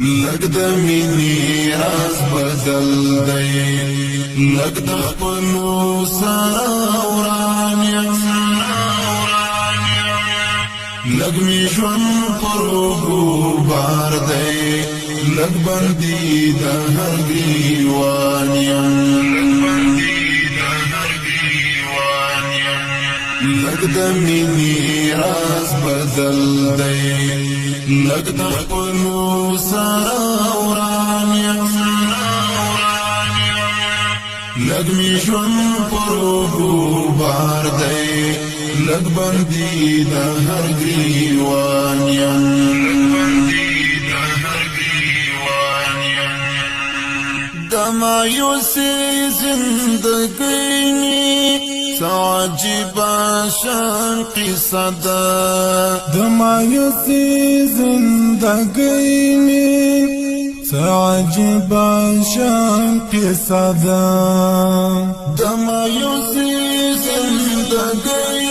لگ د مینی راز بدل دی لگ د خپلو سره وران یم لگ می ژوند پر اوږو بار دی لگ بندي د هر ګریوان یم لگ د مینی راز بدل دی لگ د خپلو سره وران یم لگ می ژوند پر اوږو بار دی لگ بندي د هر ګریوان یم د مایوسۍ زندګۍ عجیبه شان قصه ده د مایوسۍ زندګۍ عجیبه شان قصه ده د مایوسۍ زندګۍ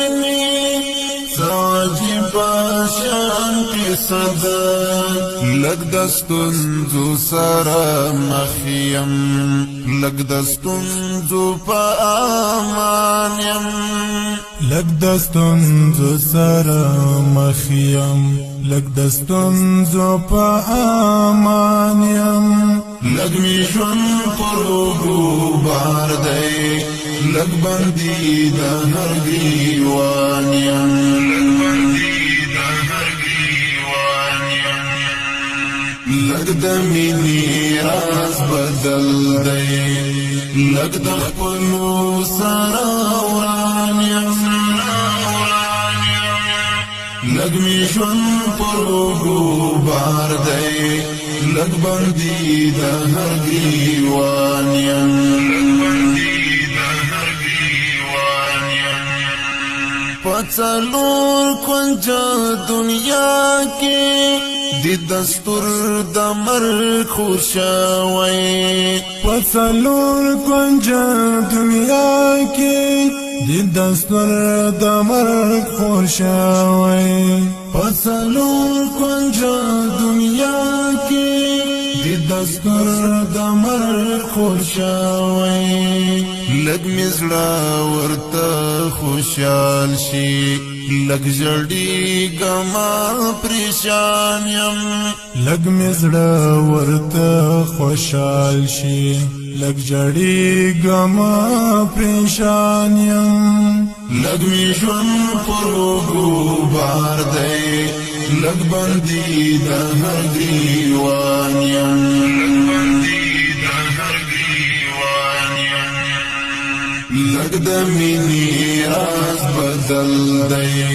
عجیبه شان قصه ده لگ د ستونزو سره مخ یم لگ د ستونزو په امان یم لگ د ستونزو سره مخ یم لگ د ستونزو په امان یم لگ می ژوند پر اوږو بار دی لگ بندي د هر ګریوان یم لگ د مینی راز بدل دی لگ د خپلو سره وران یم لگ می ژوند پر اوږو بار دی لگ بندي د هر ګریوان یم په څلور کنجه دنیا کې د دستور د مرګ خوشاوي په څلور کنجه دنیا کې د دستور د مرګ خوشاوي په څلور کنجه دنیا کې د دستور د مرګ خوشاوي لگ می زړه ورته خوشحال شي لگ ژړېږم پریشان یم لگ می زړه ورته خوشحال شي لگ ژړېږم پریشان یم لگ می ژوند پر اوږو بار دی لگ بندي د هر ګریوان یم لگ د مینی راز بدل دی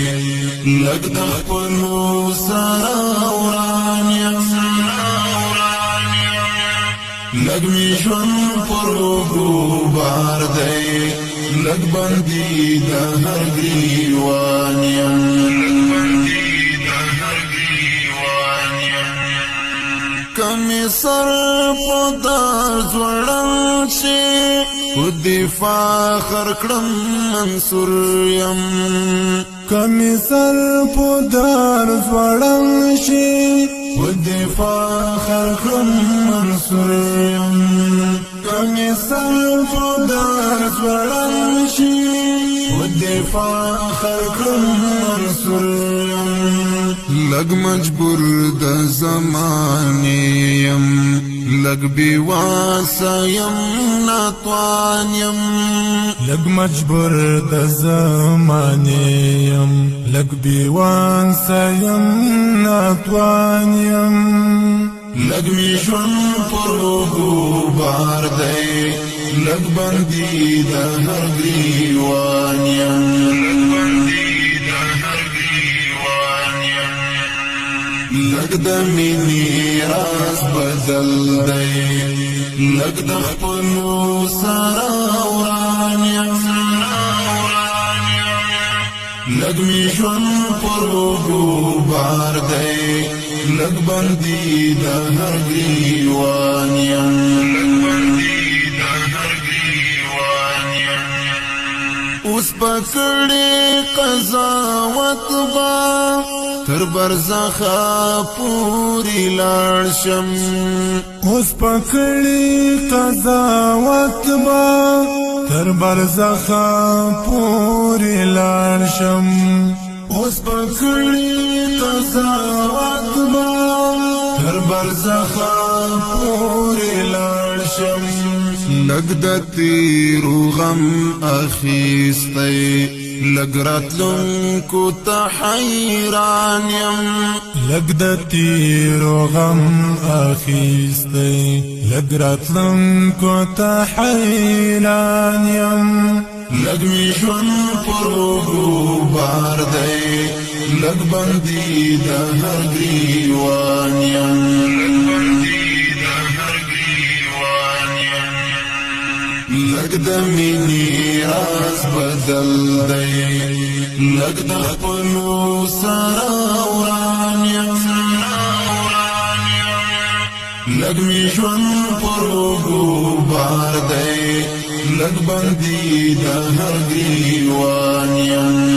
لگ د خپلو سره وران یم لگ می ژوند پر اوږو بار دی لگ بندي د هر ګریوان یم کمی سر په دار ځوړند شي په دفاع خرکړم منصور یم کمی سر په دار ځوړند شي په دفاع خرکړم منصور یم کمی سر په دار ځوړند شي په دفاع خرکړم منصور یم لگ مجبور د زمانه یم لگ بیواسه یم ناتوان یم لگ مجبور د زمانه یم لگ بیواسه یم ناتوان یم لگ می ژوند پر اوږو بار دی لگ بندي د هر ګریوان یم لگ د مینی راز بدل دی لگ د خپلو سره وران یم لگ می ژوند پر اوږو بار دی لگ بندي د هر ګریوان یم اوس پکړې قضاوت با تر برزخه پورې لاړ شم اوس پکړې قضاوت با تر برزخه پورې لاړ شم اوس پکړې قضاوت با تر برزخه پورې لاړ شم لږ د تیرو غم اخیستی لږ راتلونکو ته حیران یم لږ د تیرو غم اخیستی لږ راتلونکو ته حیران یم لږ مې ژوند پر اوږو بار دی لږ بندي د هر ګریوان یم لږ د مینې راز بدل دی لږ د خپلو سره وران یم لږ مې ژوند پر اوږو بار دی لږ بندي د هر ګریوان یم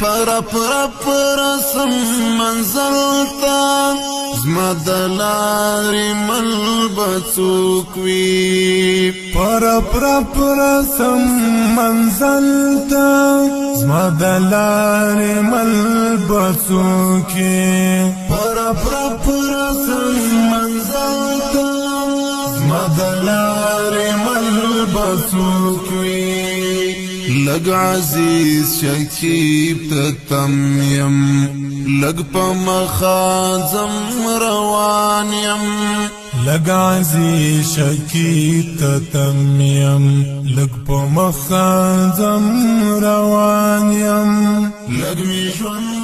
پرپ رسم منزل تا زما د لارې مل به څوک وي پرپ رسم منزل تا زما د لارې مل به څوک وي پرپ رسم منزل تا زما د لارې مل به څوک وي لږ عزیز شکیب ته تم یم لږ په مخه ځم روان یم لږ عزیز شکیب ته تم یم لږ په مخه ځم روان یم لږ مې ژوند